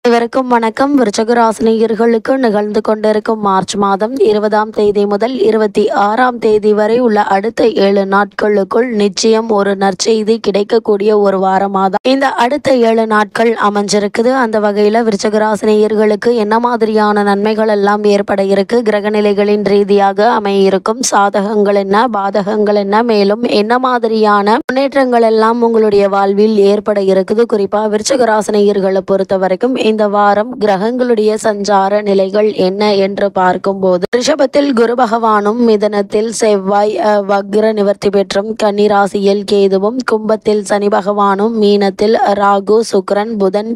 அனைவருக்கும் வணக்கம். விருச்சிக ராசினியர்களுக்கு நிகழ்ந்து கொண்டிருக்கும் மார்ச் மாதம் 20ஆம் தேதி முதல் 26ஆம் தேதி வரை உள்ள அடுத்த 7 நாட்களுக்குள் நிச்சயம் ஒரு நற்செய்தி கிடைக்கக்கூடிய ஒரு வாரமாதான் இந்த அடுத்த 7 நாட்கள் அமைஞ்சிருக்குது. அந்த வகையில விருச்சிக ராசினியர்களுக்கு என்ன மாதிரியான நன்மைகள் எல்லாம் ஏற்பட இருக்கு, கிரகநிலைகளின் ரீதியாக அமையிருக்கும் சாதகங்கள் என்ன, பாதகங்கள் என்ன, மேலும் என்ன மாதிரியான முன்னேற்றங்கள் எல்லாம் உங்களுடைய வாழ்வில் ஏற்பட இருக்குது. குறிப்பா விருச்சிக ராசினியர்களை பொறுத்த வரைக்கும் இந்த வாரம் கிரகங்களுடைய சஞ்சார நிலைகள் என்ன என்று பார்க்கும்போது, ரிஷபத்தில் குரு பகவானும், மிதனத்தில் செவ்வாய் வக்ர நிவர்த்தி பெற்றும், கன்னிராசியில் கேதுவும், கும்பத்தில் சனி பகவானும், மீனத்தில் ராகு, சுக்கிரன், புதன்,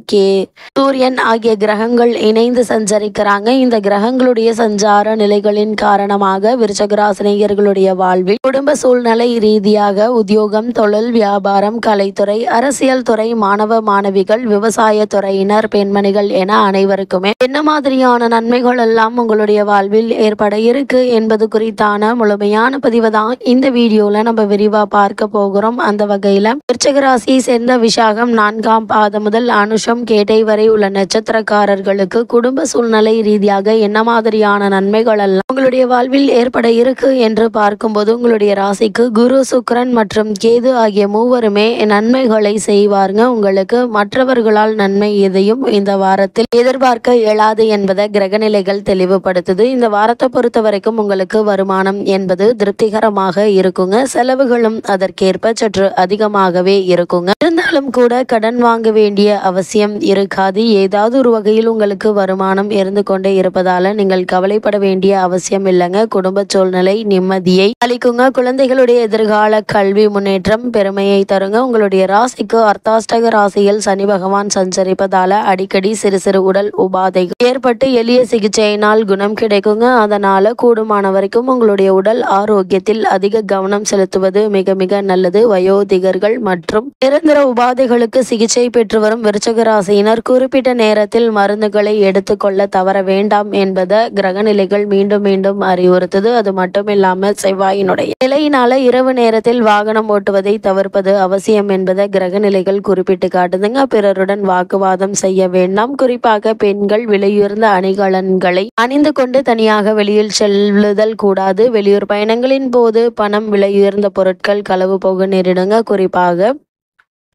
சூரியன் ஆகிய கிரகங்கள் இணைந்து சஞ்சரிக்கிறாங்க. இந்த கிரகங்களுடைய சஞ்சார நிலைகளின் காரணமாக விருச்சிக ராசினியர்களுடைய வாழ்வில் குடும்ப சூழ்நிலை ரீதியாக உத்தியோகம், தொழில், வியாபாரம், கலைத்துறை, அரசியல் துறை, மாணவ மாணவிகள், விவசாய துறையினர், பெண்மணிகள் என அனைவருக்குமே என்ன மாதிரியான நன்மைகள் எல்லாம் உங்களுடைய வாழ்வில் ஏற்பட இருக்கு என்பது குறித்தான முழுமையான பதிவு தான் இந்த வீடியோல நம்ம விரிவா பார்க்க போகிறோம். அந்த வகையில விருச்சிக ராசியை சேர்ந்த விசாகம் 4ஆம் பாதம் முதல் அனுஷம் கேட்டை வரை உள்ள நட்சத்திரக்காரர்களுக்கு குடும்ப சூழ்நிலை ரீதியாக என்ன மாதிரியான நன்மைகள் எல்லாம் உங்களுடைய வாழ்வில் ஏற்பட இருக்கு என்று பார்க்கும்போது, உங்களுடைய ராசிக்கு குரு, சுக்கிரன் மற்றும் கேது ஆகிய மூவருமே நன்மைகளை செய்வாருங்க. உங்களுக்கு மற்றவர்களால் நன்மை எதையும் இந்த வாரத்தில் எதிர்பார்க்க இயலாது என்பதை கிரகநிலைகள் தெளிவுபடுத்துது. இந்த வாரத்தை பொறுத்த வரைக்கும் உங்களுக்கு வருமானம் என்பது திருப்திகரமாக இருக்குங்க. செலவுகளும் அதற்கேற்ப சற்று அதிகமாகவே இருக்குங்க. இருந்தாலும் கூட கடன் வாங்க வேண்டிய அவசியம் இருக்காது. ஏதாவது ஒரு வகையில் உங்களுக்கு வருமானம் இருந்து கொண்டே இருப்பதால நீங்கள் கவலைப்பட வேண்டிய அவசியம் இல்லைங்க. குடும்ப சூழ்நிலை நிம்மதியை அளிக்குங்க. குழந்தைகளுடைய எதிர்கால கல்வி முன்னேற்றம் பெருமையை தருங்க. உங்களுடைய ராசிக்கு அர்த்தாஷ்டக ராசியில் சனி பகவான் சஞ்சரிப்பதால அடிக்கடி சிறு சிறு உடல் உபாதைகள் ஏற்பட்டு எளிய சிகிச்சையினால் குணம் கிடைக்குங்க. அதனால கூடுமான வரைக்கும் உங்களுடைய உடல் ஆரோக்கியத்தில் அதிக கவனம் செலுத்துவது மிக மிக நல்லது. வயோதிகர்கள் மற்றும் நிரந்தர உபாதைகளுக்கு சிகிச்சை பெற்று வரும் விருச்சிக ராசியினர் குறிப்பிட்ட நேரத்தில் மருந்துகளை எடுத்துக்கொள்ள தவற வேண்டாம் என்பதை கிரகநிலைகள் மீண்டும் மீண்டும் அறிவுறுத்துது. அது மட்டும் இல்லாம செவ்வாயினுடைய நிலையினால இரவு நேரத்தில் வாகனம் ஓட்டுவதை தவிர்ப்பது அவசியம் என்பதை கிரகநிலைகள் குறிப்பிட்டு காட்டுதுங்க. பிறருடன் வாக்குவாதம் செய்ய வேண்டாம். குறிப்பாக பெண்கள் விலையுயர்ந்த அணிகலன்களை அணிந்து கொண்டு தனியாக வெளியில் செல்லுதல் கூடாது. வெளியூர் பயணங்களின் போது பணம், விலையுயர்ந்த பொருட்கள் களவு போக நேரிடுங்க. குறிப்பாக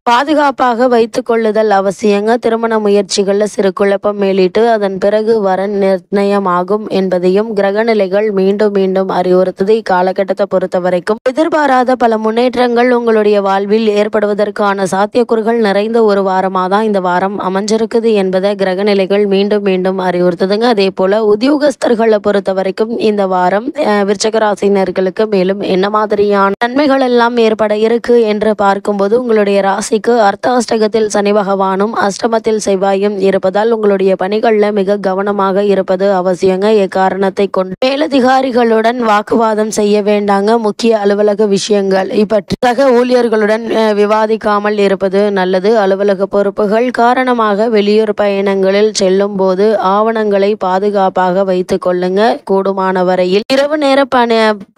பாதுகாப்பாக வைத்துக் கொள்ளுதல் அவசியங்க. திருமண முயற்சிகள்ல சிறு குழப்பம் மேலிட்டு அதன் பிறகு வரன் நிர்ணயமாகும் என்பதையும் கிரகநிலைகள் மீண்டும் மீண்டும் அறிவுறுத்துது. இக்காலகட்டத்தை பொறுத்த வரைக்கும் எதிர்பாராத பல முன்னேற்றங்கள் உங்களுடைய வாழ்வில் ஏற்படுவதற்கான சாத்தியக்கூறுகள் நிறைந்த ஒரு வாரமாக தான் இந்த வாரம் அமைஞ்சிருக்குது என்பதை கிரகநிலைகள் மீண்டும் மீண்டும் அறிவுறுத்துதுங்க. அதே போல உத்தியோகஸ்தர்களை பொறுத்த வரைக்கும் இந்த வாரம் விருச்சிக ராசினர்களுக்கு மேலும் என்ன மாதிரியான நன்மைகள் எல்லாம் ஏற்பட இருக்கு என்று பார்க்கும்போது, உங்களுடைய ராசி அர்த்தாஷ்டகத்தில் சனி பகவானும் அஷ்டமத்தில் செவ்வாயும் இருப்பதால் உங்களுடைய பணிகள்ல மிக கவனமாக இருப்பது அவசியங்க. எக்காரணத்தை கொண்டு மேலதிகாரிகளுடன் வாக்குவாதம் செய்ய வேண்டாங்க. முக்கிய அலுவலக விஷயங்கள் பற்றி சக ஊழியர்களுடன் விவாதிக்காமல் இருப்பது நல்லது. அலுவலக பொறுப்புகள் காரணமாக வெளியூர் பயணங்களில் செல்லும் போது ஆவணங்களை பாதுகாப்பாக வைத்துக் கொள்ளுங்க. கூடுமான வரையில் இரவு நேர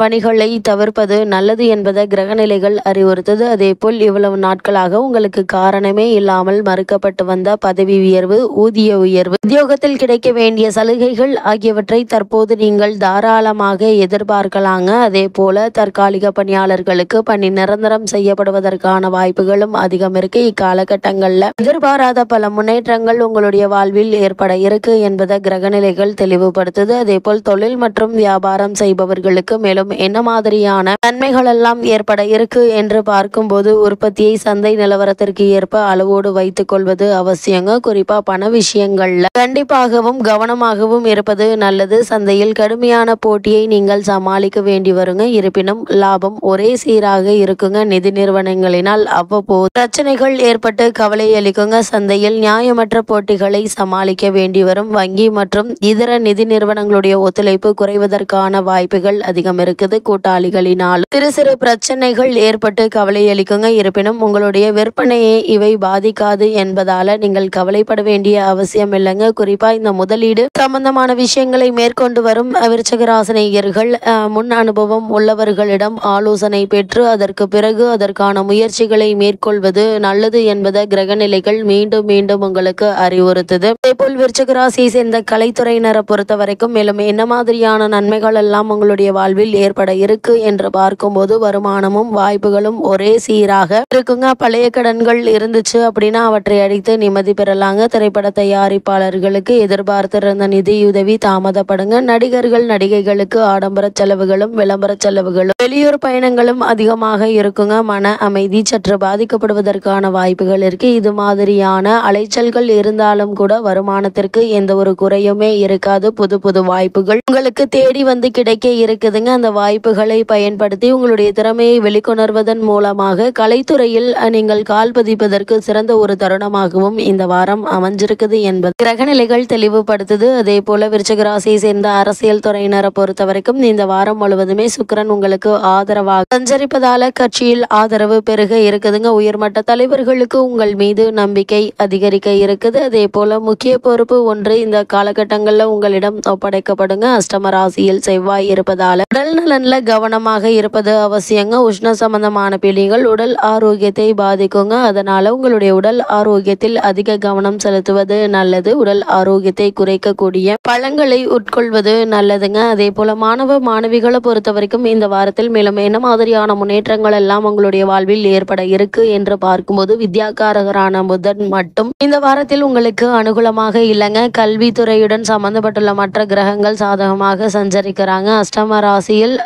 பணிகளை தவிர்ப்பது நல்லது என்பதை கிரகநிலைகள் அறிவுறுத்தது. அதே போல் இவ்வளவு நாட்களாக உங்களுக்கு காரணமே இல்லாமல் மறுக்கப்பட்டு வந்த பதவி உயர்வு, ஊதிய உயர்வு, உத்தியோகத்தில் கிடைக்க வேண்டிய சலுகைகள் ஆகியவற்றை தற்போது நீங்கள் தாராளமாக எதிர்பார்க்கலாங்க. அதே போல தற்காலிக பணியாளர்களுக்கு பணி நிரந்தரம் செய்யப்படுவதற்கான வாய்ப்புகளும் அதிகம் இருக்கு. இக்காலகட்டங்கள்ல எதிர்பாராத பல முன்னேற்றங்கள் உங்களுடைய வாழ்வில் ஏற்பட இருக்கு என்பதை கிரகநிலைகள் தெளிவுபடுத்துது. அதே போல் தொழில் மற்றும் வியாபாரம் செய்பவர்களுக்கு மேலும் என்ன மாதிரியான நன்மைகள் எல்லாம் ஏற்பட இருக்கு என்று பார்க்கும்போது, உற்பத்தியை சந்தை நிலவரத்திற்கு ஏற்ப அளவோடு வைத்துக் கொள்வது அவசியங்க. குறிப்பா பண விஷயங்கள்ல கண்டிப்பாகவும் கவனமாகவும் இருப்பது நல்லது. சந்தையில் கடுமையான போட்டியை நீங்கள் சமாளிக்க வேண்டி வருங்க. இருப்பினும் லாபம் ஒரே சீராக இருக்குங்க. நிதி நிறுவனங்களினால் அவ்வப்போது பிரச்சனைகள் ஏற்பட்டு கவலை அளிக்குங்க. சந்தையில் நியாயமற்ற போட்டிகளை சமாளிக்க வேண்டி வரும். வங்கி மற்றும் இதர நிதி நிறுவனங்களுடைய ஒத்துழைப்பு குறைவதற்கான வாய்ப்புகள் அதிகம் இருக்குது. கூட்டாளிகளினால் சிறு சிறு பிரச்சனைகள் ஏற்பட்டு கவலை அளிக்குங்க. இருப்பினும் உங்களுடைய விற்பனையை இவை பாதிக்காது என்பதால நீங்கள் கவலைப்பட வேண்டிய அவசியம் இல்லைங்க. குறிப்பா இந்த முதலீடு சம்பந்தமான விஷயங்களை மேற்கொண்டு வரும் விருச்சிக ராசினியர்கள் முன் அனுபவம் உள்ளவர்களிடம் ஆலோசனை பெற்று அதற்கு பிறகு அதற்கான முயற்சிகளை மேற்கொள்வது நல்லது என்பதை கிரகநிலைகள் மீண்டும் மீண்டும் உங்களுக்கு அறிவுறுத்துது. அதேபோல் விருச்சிக ராசியை சேர்ந்த கலைத்துறையினரை பொறுத்த வரைக்கும் மேலும் என்ன மாதிரியான நன்மைகள் எல்லாம் உங்களுடைய வாழ்வில் ஏற்பட இருக்கு என்று பார்க்கும்போது வருமானமும் வாய்ப்புகளும் ஒரே சீராக இருக்குங்க. பழைய கடன்கள் இருந்துச்சு அப்படின்னா அவற்றை அடித்து நிம்மதி பெறலாங்க. திரைப்பட தயாரிப்பாளர்களுக்கு எதிர்பார்த்திருந்த நிதியுதவி தாமதப்படுங்க. நடிகர்கள் நடிகைகளுக்கு ஆடம்பர செலவுகளும் விளம்பர செலவுகளும் வெளியூர் பயணங்களும் அதிகமாக இருக்குங்க. மன அமைதி சற்று பாதிக்கப்படுவதற்கான வாய்ப்புகள் இருக்கு. இது மாதிரியான அலைச்சல்கள் இருந்தாலும் கூட வருமானத்திற்கு எந்த ஒரு குறையுமே இருக்காது. புது புது வாய்ப்புகள் உங்களுக்கு தேடி வந்து கிடைக்க இருக்குதுங்க. அந்த வாய்ப்புகளை பயன்படுத்தி உங்களுடைய திறமையை வெளிக்கொணர்வதன் மூலமாக கலைத்துறையில் நீங்கள் கால் பதிப்பதற்கு சிறந்த ஒரு தருணமாகவும் இந்த வாரம் அமைஞ்சிருக்குது என்பது கிரகநிலைகள் தெளிவுபடுத்துது. அதே போல விருச்சிக ராசியை சேர்ந்த அரசியல் துறையினரை பொறுத்த வரைக்கும் இந்த வாரம் முழுவதுமே சுக்கிரன் உங்களுக்கு ஆதரவாக சஞ்சரிப்பதால கட்சியில் ஆதரவு பெருக இருக்குதுங்க. உயர்மட்ட தலைவர்களுக்கு உங்கள் மீது நம்பிக்கை அதிகரிக்க இருக்குது. அதே போல முக்கிய பொறுப்பு ஒன்று இந்த காலகட்டங்கள்ல உங்களிடம் ஒப்படைக்கப்படுங்க. அஷ்டம ராசியில் செவ்வாய் இருப்பதால உடல் நலன்ல கவனமாக இருப்பது அவசியங்க. உஷ்ண சம்பந்தமான பிணிகள் உடல் ஆரோக்கியத்தை பாதிக்குங்க. அதனால உங்களுடைய உடல் ஆரோக்கியத்தில் அதிக கவனம் செலுத்துவது நல்லது. உடல் ஆரோக்கியத்தை குறைக்கக்கூடிய பழங்களை உட்கொள்வது நல்லதுங்க. அதே போல மாணவ மாணவிகளை பொறுத்த வரைக்கும் இந்த வாரத்தில் மேலும் என்ன மாதிரியான முன்னேற்றங்கள் எல்லாம் உங்களுடைய வாழ்வில் ஏற்பட இருக்கு என்று பார்க்கும்போது வித்யாகாரகரான புதன் மட்டும் இந்த வாரத்தில் உங்களுக்கு அனுகூலமாக இல்லைங்க. கல்வித்துறையுடன் சம்பந்தப்பட்டுள்ள மற்ற கிரகங்கள் சாதகமாக சஞ்சரிக்கிறாங்க. அஷ்டம ராசியில்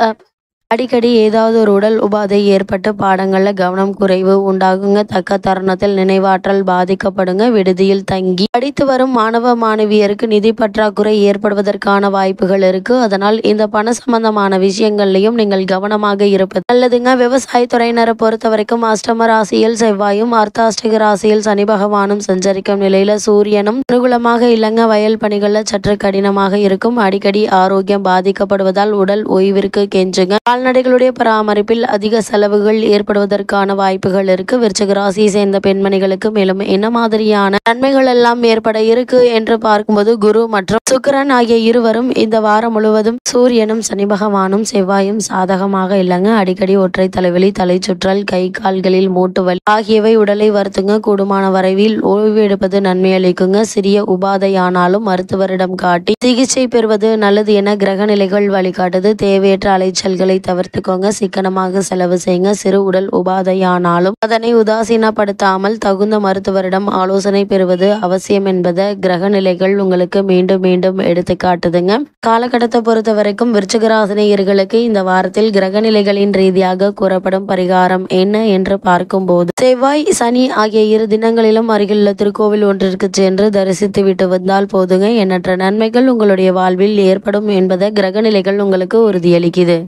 அடிக்கடி ஏதாவது ஒரு உடல் உபாதை ஏற்பட்டு பாடங்கள்ல கவனம் குறைவு உண்டாகுங்க. தக்க தருணத்தில் நினைவாற்றல் பாதிக்கப்படுங்க. விடுதியில் தங்கி படித்து வரும் மாணவ மாணவியருக்கு நிதி பற்றாக்குறை ஏற்படுவதற்கான வாய்ப்புகள் இருக்கு. அதனால் இந்த பண சம்பந்தமான விஷயங்கள்லையும் நீங்கள் கவனமாக இருப்பது நல்லதுங்க. விவசாயத்துறையினரை பொறுத்த வரைக்கும் அஷ்டம ராசியில் செவ்வாயும் அர்த்தாஷ்டக ராசியில் சனி பகவானும் சஞ்சரிக்கும் நிலையில சூரியனும் அனுகூலமாக இல்லைங்க. வயல் பணிகள்ல சற்று கடினமாக இருக்கும். அடிக்கடி ஆரோக்கியம் பாதிக்கப்படுவதால் உடல் ஓய்விற்கு கெஞ்சுங்க. கால்நடைகளுடைய பராமரிப்பில் அதிக செலவுகள் ஏற்படுவதற்கான வாய்ப்புகள் இருக்கு. விருச்சிக ராசியை சேர்ந்த பெண்மணிகளுக்கு மேலும் என்ன மாதிரியான நன்மைகள் எல்லாம் ஏற்பட இருக்கு என்று பார்க்கும்போது குரு மற்றும் சுக்கிரன் ஆகிய இருவரும் இந்த வாரம் முழுவதும் சூரியனும் சனி பகவானும் செவ்வாயும் சாதகமாக இல்லைங்க. அடிக்கடி ஒற்றை தலைவலி தலை சுற்றல் கை கால்களில் மூட்டு வலி ஆகியவை உடலை வருத்துங்க. கூடுமான வரைவில் ஓய்வு எடுப்பது நன்மை அளிக்குங்க. சிறிய உபாதையானாலும் மருத்துவரிடம் காட்டி சிகிச்சை பெறுவது நல்லது என கிரகநிலைகள் வழிகாட்டுது. தேவையற்ற அலைச்சல்களை தவிர்த்துக்கோங்க. சிக்கனமாக செலவு செய்யுங்க. சிறு உடல் உபாதையானாலும் அதனை உதாசீனப்படுத்தாமல் தகுந்த மருத்துவரிடம் ஆலோசனை பெறுவது அவசியம் என்பதை கிரகநிலைகள் உங்களுக்கு மீண்டும் மீண்டும் எடுத்து காட்டுதுங்க. காலகட்டத்தை பொறுத்த வரைக்கும் விருச்சிக ராசினியர்களுக்கு இந்த வாரத்தில் கிரகநிலைகளின் ரீதியாக கூறப்படும் பரிகாரம் என்ன என்று பார்க்கும்போது செவ்வாய் சனி ஆகிய இரு தினங்களிலும் அருகிலுள்ள திருக்கோவில் ஒன்றிற்கு சென்று தரிசித்து விட்டு வந்தால் போதுங்க. எண்ணற்ற நன்மைகள் உங்களுடைய வாழ்வில் ஏற்படும் என்பதை கிரகநிலைகள் உங்களுக்கு உறுதியளிக்குது.